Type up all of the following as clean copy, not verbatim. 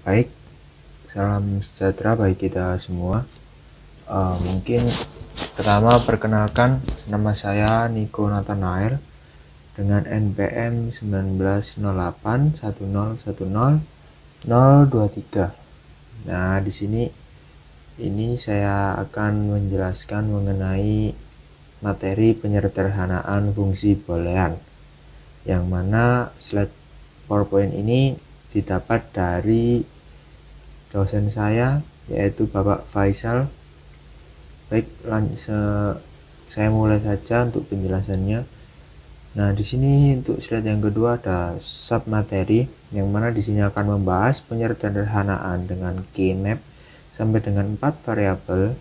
Baik, salam sejahtera bagi kita semua. Mungkin pertama perkenalkan, nama saya Niko Nathanael dengan NPM 190810100023. Nah, di sini saya akan menjelaskan mengenai materi penyederhanaan fungsi boolean, yang mana slide PowerPoint ini didapat dari dosen saya, yaitu Bapak Faisal. Baik, saya mulai saja untuk penjelasannya. Nah, di sini untuk slide yang kedua ada sub materi, yang mana di sini akan membahas penyederhanaan dengan keymap sampai dengan 4 variabel,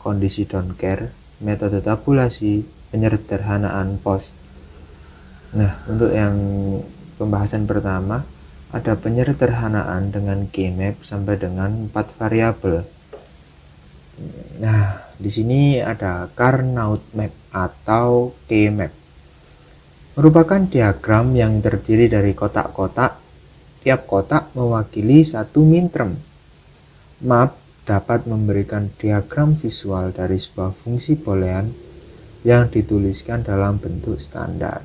kondisi don't care, metode tabulasi, penyederhanaan post. Nah, untuk yang pembahasan pertama ada penyederhanaan dengan keymap sampai dengan 4 variabel. Nah, di sini ada Carnot map atau keymap. Merupakan diagram yang terdiri dari kotak-kotak. Tiap kotak mewakili satu minterm. Map dapat memberikan diagram visual dari sebuah fungsi boolean yang dituliskan dalam bentuk standar.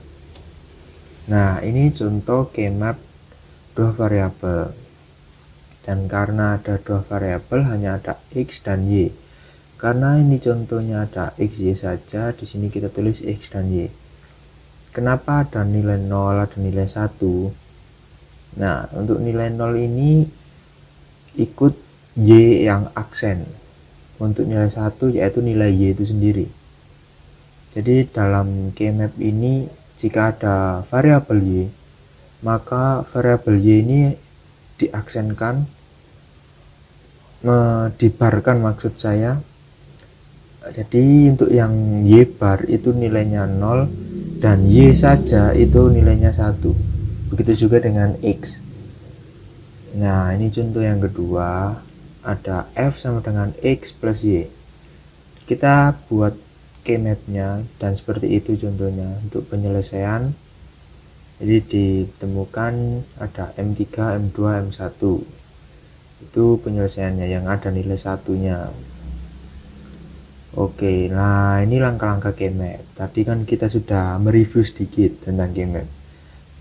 Nah, ini contoh keymap 2 variabel. Dan karena ada 2 variabel, hanya ada X dan Y. Karena ini contohnya ada X, Y saja, di sini kita tulis X dan Y. Kenapa ada nilai 0, ada nilai 1? Nah, untuk nilai 0 ini ikut Y yang aksen. Untuk nilai 1 yaitu nilai Y itu sendiri. Jadi dalam keymap ini jika ada variabel Y, maka variabel Y ini diaksenkan, dibarkan maksud saya. Jadi untuk yang Y bar itu nilainya 0 dan Y saja itu nilainya 1. Begitu juga dengan X. Nah, ini contoh yang kedua, ada F sama dengan X plus Y. Kita buat keymapnya dan seperti itu contohnya untuk penyelesaian. Jadi ditemukan ada M3, M2, M1. Itu penyelesaiannya yang ada nilai satunya. Oke, nah ini langkah-langkah keymap. Tadi kan kita sudah mereview sedikit tentang keymap.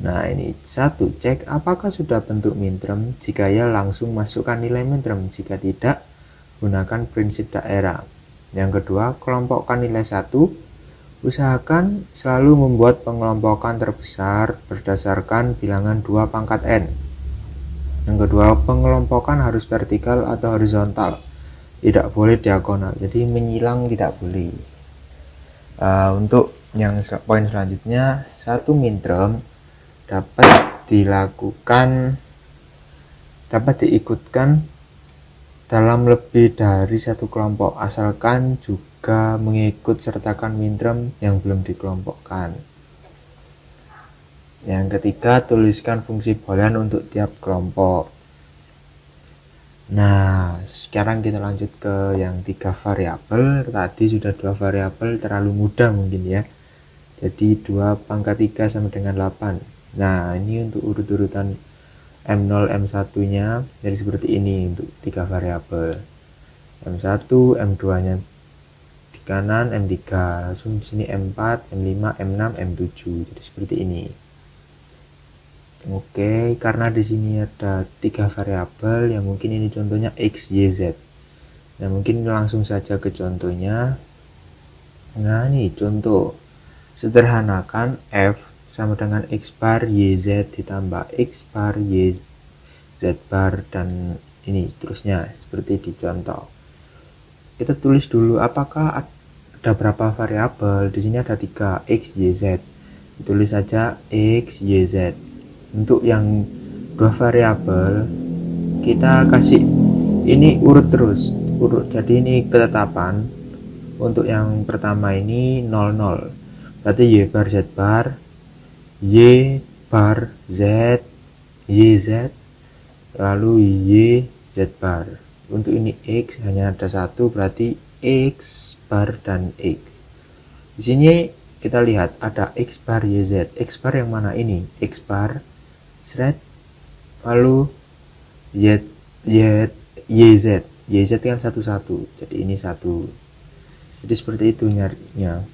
Nah, ini 1, cek apakah sudah bentuk minterm. Jika ya, langsung masukkan nilai minterm. Jika tidak, gunakan prinsip daerah. Yang kedua, kelompokkan nilai 1. Usahakan selalu membuat pengelompokan terbesar berdasarkan bilangan 2 pangkat n. Yang kedua, pengelompokan harus vertikal atau horizontal, tidak boleh diagonal, jadi menyilang tidak boleh. Untuk yang poin selanjutnya, 1 minterm dapat diikutkan dalam lebih dari satu kelompok, asalkan juga mengikut sertakan minterm yang belum dikelompokkan. Yang ketiga, tuliskan fungsi boolean untuk tiap kelompok. Nah, sekarang kita lanjut ke yang 3 variabel. Tadi sudah 2 variabel, terlalu mudah mungkin ya. Jadi 2 pangkat 3 sama dengan 8. Nah, ini untuk urut-urutan M0, M1 nya jadi seperti ini untuk 3 variabel. M1, M2 nya di kanan, M3, langsung di sini M4, M5, M6, M7, jadi seperti ini. Oke, karena di sini ada 3 variabel, yang mungkin ini contohnya X, Y, Z. Nah, mungkin langsung saja ke contohnya. Nah, ini contoh. Sederhanakan F sama dengan X bar YZ ditambah X bar YZ bar, dan ini seterusnya seperti di contoh. Kita tulis dulu apakah ada berapa variabel. Di sini ada 3, X, Y, Z. Ditulis saja X, Y, Z. Untuk yang 2 variabel kita kasih ini urut terus, urut. Jadi ini ketetapan. Untuk yang pertama ini 00. Berarti Y bar Z bar, Y bar Z, Y Z, lalu Y Z bar. Untuk ini X hanya ada 1, berarti X bar dan X. Di sini kita lihat ada X bar Y Z. X bar yang mana ini? X bar, thread, lalu Y YZ kan satu-satu, jadi ini satu, jadi seperti itu nyarinya.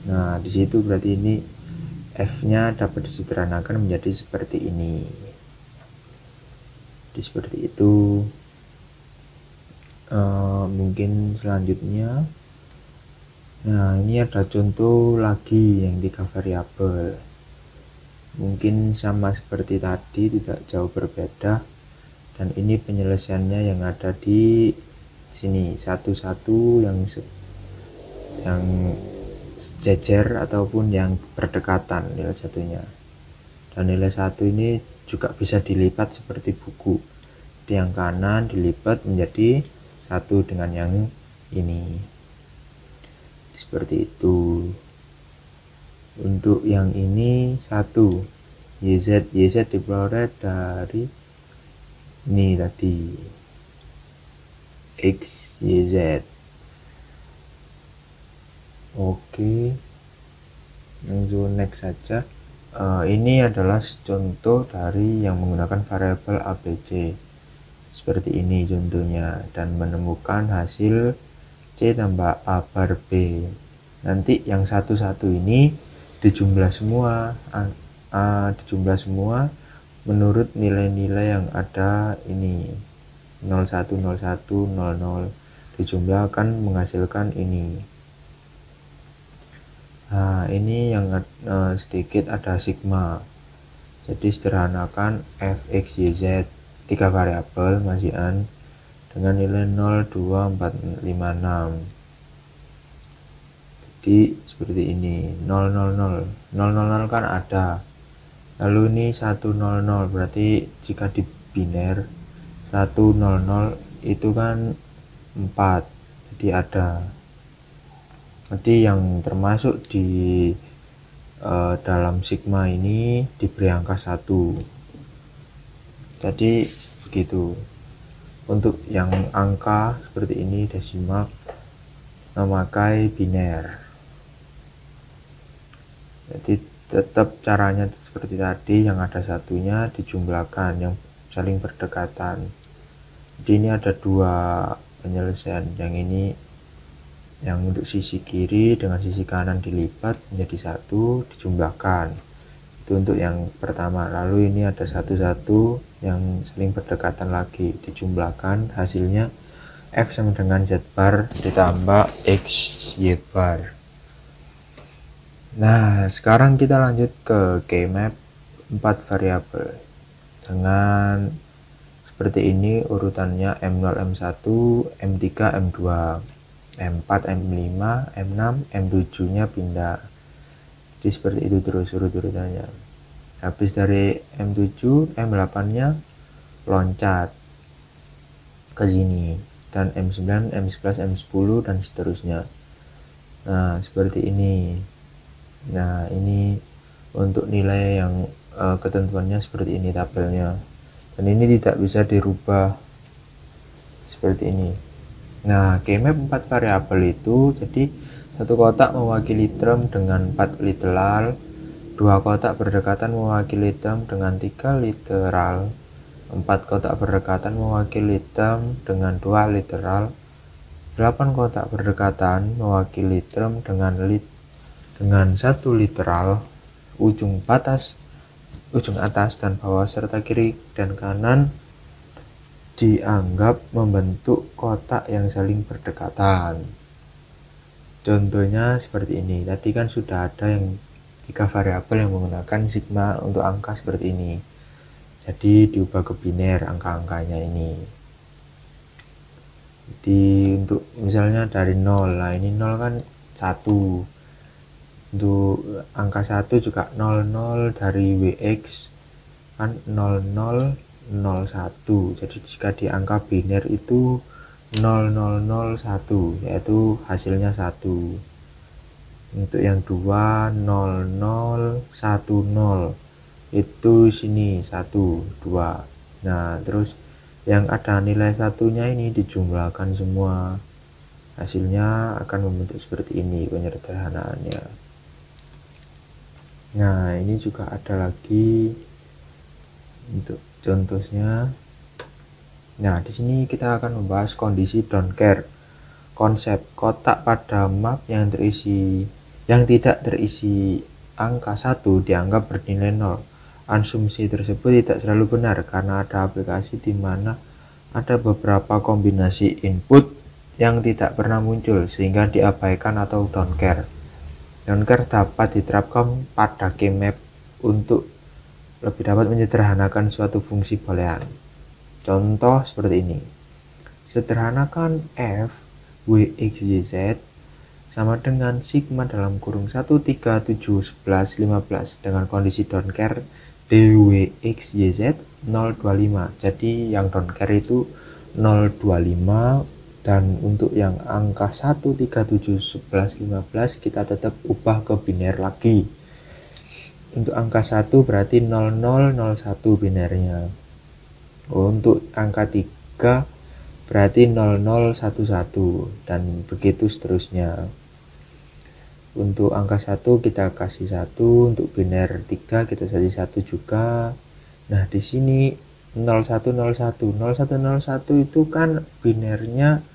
Nah di situ berarti ini F-nya dapat disederhanakan menjadi seperti ini. Jadi seperti itu. Mungkin selanjutnya, nah ini ada contoh lagi yang 3 variabel. Mungkin sama seperti tadi, tidak jauh berbeda, dan ini penyelesaiannya yang ada di sini satu-satu yang jejer ataupun yang berdekatan nilai satunya. Dan nilai satu ini juga bisa dilipat seperti buku, di yang kanan dilipat menjadi satu dengan yang ini, seperti itu. Untuk yang ini satu, YZ diperoleh dari ini tadi, X, YZ. Oke, lanjut next saja. Ini adalah contoh dari yang menggunakan variabel ABC. Seperti ini contohnya, dan menemukan hasil C tambah A bar B. Nanti yang satu-satu ini dijumlah semua, dijumlah semua menurut nilai-nilai yang ada ini, 01, 01, 00, dijumlah akan menghasilkan ini. Nah ini yang sedikit ada sigma, jadi sederhanakan fx yz 3 variabel masihan dengan nilai 0, 2, 4, 5, 6. Jadi seperti ini, 0, 0, 0, 0, 0, 0 kan ada, lalu ini 1, 0, 0, berarti jika di biner 1, 0, 0 itu kan 4, jadi ada. Nanti yang termasuk di dalam sigma ini diberi angka 1, jadi begitu. Untuk yang angka seperti ini desimal memakai biner, jadi tetap caranya seperti tadi, yang ada satunya dijumlahkan yang saling berdekatan. Jadi ini ada 2 penyelesaian, yang ini yang untuk sisi kiri dengan sisi kanan dilipat menjadi 1 dijumlahkan, itu untuk yang pertama. Lalu ini ada satu-satu yang saling berdekatan lagi dijumlahkan, hasilnya F sama dengan Z bar ditambah X Y bar. Nah sekarang kita lanjut ke K-map 4 variabel dengan seperti ini urutannya M0, M1, M3, M2, M4, M5, M6, M7 nya pindah, jadi seperti itu terus urut-urutannya. Habis dari M7, M8 nya loncat ke sini, dan M9, M11, M10 dan seterusnya. Nah seperti ini. Nah ini untuk nilai yang ketentuannya seperti ini tabelnya, dan ini tidak bisa dirubah seperti ini. Nah K-map 4 variabel itu, jadi satu kotak mewakili term dengan 4 literal, 2 kotak berdekatan mewakili term dengan 3 literal, 4 kotak berdekatan mewakili term dengan 2 literal, 8 kotak berdekatan mewakili term dengan 1 literal, ujung atas dan bawah serta kiri dan kanan dianggap membentuk kotak yang saling berdekatan. Contohnya seperti ini. Tadi kan sudah ada yang 3 variabel yang menggunakan sigma untuk angka seperti ini, jadi diubah ke biner angka-angkanya ini. Jadi untuk misalnya dari 0, nah ini 0 kan 1, untuk angka 1 juga 00 dari Wx kan 0001, jadi jika di angka biner itu 0001, yaitu hasilnya 1. Untuk yang 2 0010 itu sini 1, 2. Nah terus yang ada nilai satunya ini dijumlahkan semua, hasilnya akan membentuk seperti ini penyederhanaannya. Nah ini juga ada lagi untuk contohnya. Nah, di sini kita akan membahas kondisi don't care. Konsep kotak pada map yang tidak terisi angka 1 dianggap bernilai 0. Asumsi tersebut tidak selalu benar karena ada aplikasi di mana ada beberapa kombinasi input yang tidak pernah muncul sehingga diabaikan atau don't care. Don't care dapat diterapkan pada keymap untuk lebih dapat menyederhanakan suatu fungsi boolean. Contoh seperti ini. Sederhanakan f w x y z sama dengan sigma dalam kurung 1, 3, 7, 11, 15 dengan kondisi don't care dw x y z 025. Jadi yang don't care itu 025, dan untuk yang angka 1, 3, 7, 11, 15 kita tetap ubah ke biner lagi. Untuk angka 1 berarti 0001 binernya. Untuk angka 3 berarti 0011 dan begitu seterusnya. Untuk angka 1 kita kasih 1, untuk biner 3 kita kasih 1 juga. Nah, di sini 0101 itu kan binernya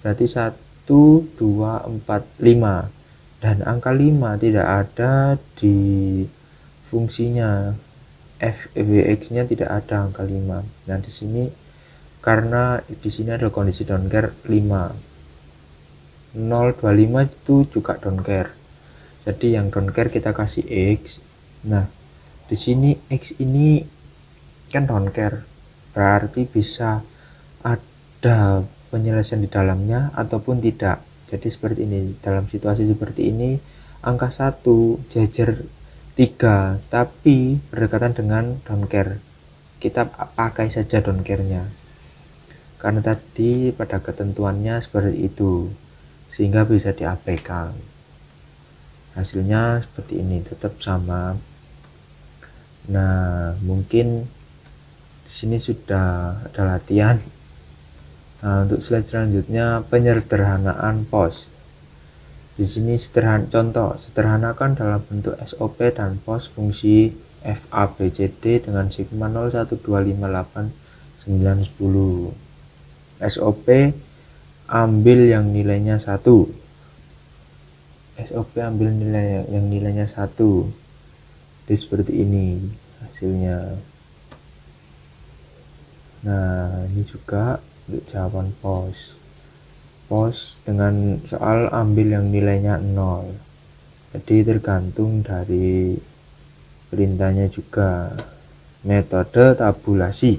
berarti 1 2 4 5 dan angka 5 tidak ada di fungsinya. fwx-nya tidak ada angka 5. Nah, di sini karena di sini ada kondisi don't care 5. 025 itu juga don't care. Jadi yang don't care kita kasih x. Nah, di sini x ini kan don't care. Berarti bisa ada penyelesaian di dalamnya ataupun tidak. Jadi seperti ini. Dalam situasi seperti ini angka 1 jajar 3 tapi berdekatan dengan don't care. Kita pakai saja don't care-nya. Karena tadi pada ketentuannya seperti itu, sehingga bisa diabaikan. Hasilnya seperti ini, tetap sama. Nah, mungkin di sini sudah ada latihan. Nah, untuk slide selanjutnya penyederhanaan post. Di sini contoh sederhanakan dalam bentuk SOP dan post fungsi FABCD dengan sigma 01258 910. SOP ambil yang nilainya 1. SOP ambil nilai yang nilainya 1. Jadi seperti ini hasilnya. Nah, ini juga untuk jawaban post dengan soal ambil yang nilainya 0. Jadi tergantung dari perintahnya juga. Metode tabulasi.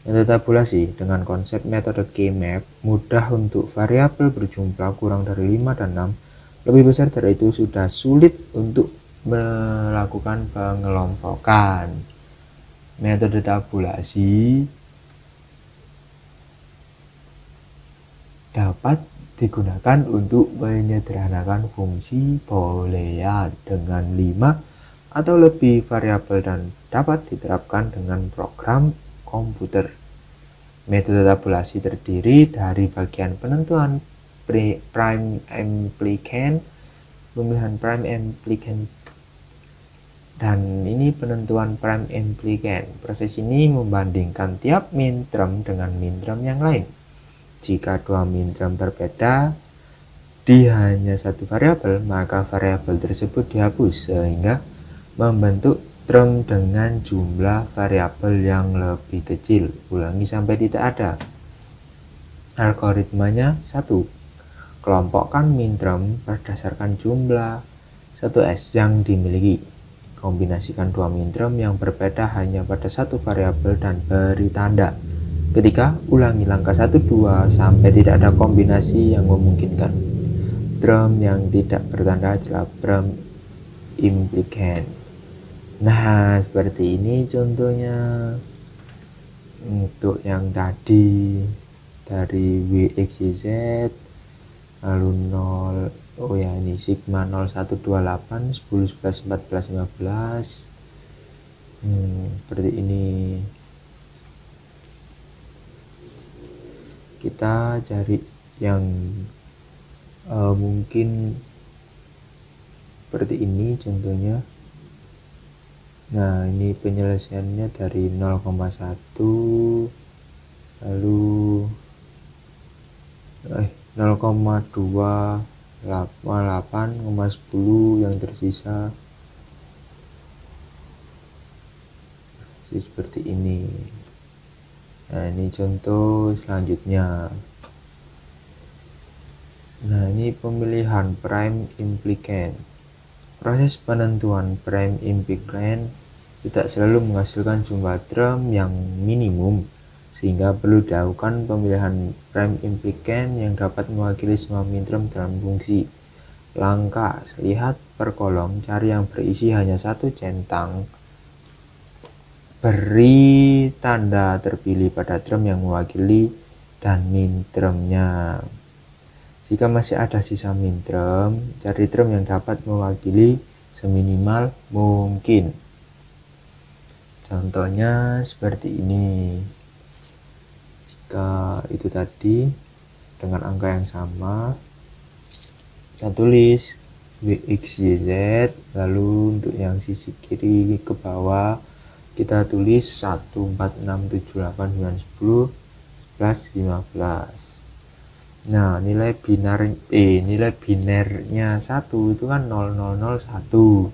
Metode tabulasi dengan konsep metode keymap mudah untuk variabel berjumlah kurang dari 5 dan 6. Lebih besar dari itu sudah sulit untuk melakukan pengelompokan. Metode tabulasi dapat digunakan untuk menyederhanakan fungsi boolean dengan 5 atau lebih variabel dan dapat diterapkan dengan program komputer. Metode tabulasi terdiri dari bagian penentuan prime implicand, pemilihan prime implicand, dan ini penentuan prime implicand. Proses ini membandingkan tiap minterm dengan minterm yang lain. Jika dua minterm berbeda di hanya satu variabel, maka variabel tersebut dihapus sehingga membentuk term dengan jumlah variabel yang lebih kecil. Ulangi sampai tidak ada. Algoritmanya 1. Kelompokkan minterm berdasarkan jumlah 1S yang dimiliki. Kombinasikan dua minterm yang berbeda hanya pada satu variabel dan beri tanda. Ketiga, ulangi langkah 1, 2 sampai tidak ada kombinasi yang memungkinkan. Term yang tidak bertanda adalah prime implicand. Nah, seperti ini contohnya. Untuk yang tadi dari WXYZ lalu 0, oh ya ini sigma 0128 10 11 14 15. Seperti ini. Kita cari yang mungkin seperti ini contohnya. Nah, ini penyelesaiannya dari 0,1 lalu 0,28,10 yang tersisa seperti ini. Nah, ini contoh selanjutnya. Nah, ini pemilihan prime implicand. Proses penentuan prime implicand tidak selalu menghasilkan jumlah term yang minimum, sehingga perlu dilakukan pemilihan prime implicand yang dapat mewakili semua minterm dalam fungsi. Langkah: lihat per kolom, cari yang berisi hanya satu centang, beri tanda terpilih pada term yang mewakili dan mintermnya. Jika masih ada sisa minterm, cari term yang dapat mewakili seminimal mungkin. Contohnya seperti ini. Jika itu tadi dengan angka yang sama, kita tulis WXYZ, lalu untuk yang sisi kiri ke bawah kita tulis 1467810 plus 15. Nah, nilai binernya 1 itu kan 0001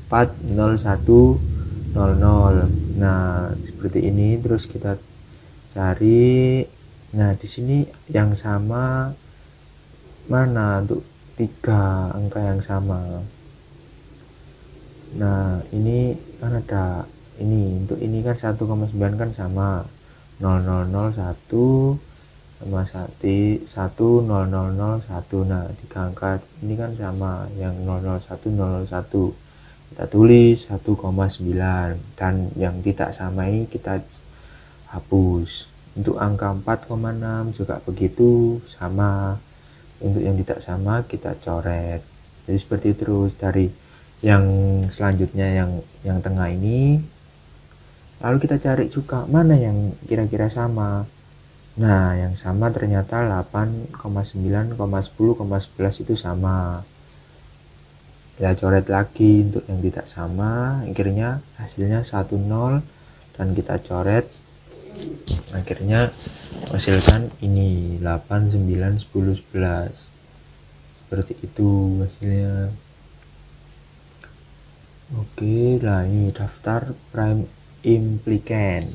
40100. Nah, seperti ini. Terus kita cari. Nah, di sini yang sama mana untuk 3 angka yang sama. Nah, ini kan ada ini, untuk ini kan 1,9 kan sama 0001 sama 10001. Nah, 3 angka ini kan sama, yang 00101 kita tulis 1,9, dan yang tidak sama ini kita hapus. Untuk angka 4,6 juga begitu, sama. Untuk yang tidak sama kita coret. Jadi seperti terus dari yang selanjutnya, yang tengah ini. Lalu kita cari juga mana yang kira-kira sama. Nah, yang sama ternyata 8,9,10,11 itu sama. Kita coret lagi untuk yang tidak sama, akhirnya hasilnya 10, dan kita coret, akhirnya menghasilkan ini 8, 9, 10, 11. Seperti itu hasilnya. Oke, nah ini daftar prime implicand.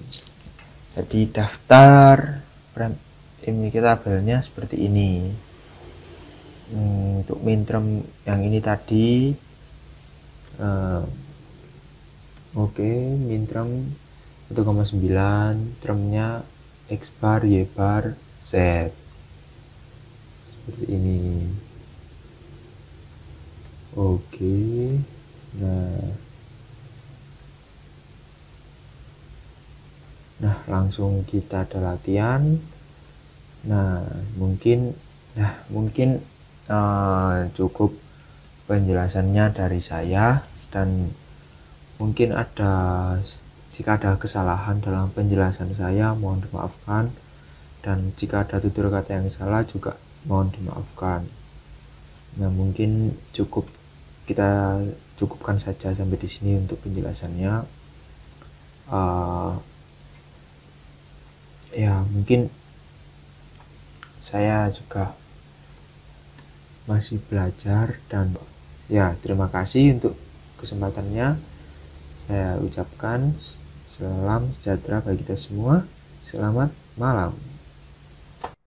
Jadi daftar prime implicand tabelnya seperti ini. Untuk minterm yang ini tadi, oke, minterm 1,9, termnya X bar, Y bar, Z. Seperti ini. Oke. Nah, langsung kita ada latihan. Nah, mungkin cukup penjelasannya dari saya, dan mungkin jika ada kesalahan dalam penjelasan saya mohon dimaafkan, dan jika ada tutur kata yang salah juga mohon dimaafkan. Nah, mungkin kita cukupkan saja sampai di sini untuk penjelasannya. Ya, mungkin saya juga masih belajar, dan ya, terima kasih untuk kesempatannya. Saya ucapkan salam sejahtera bagi kita semua. Selamat malam.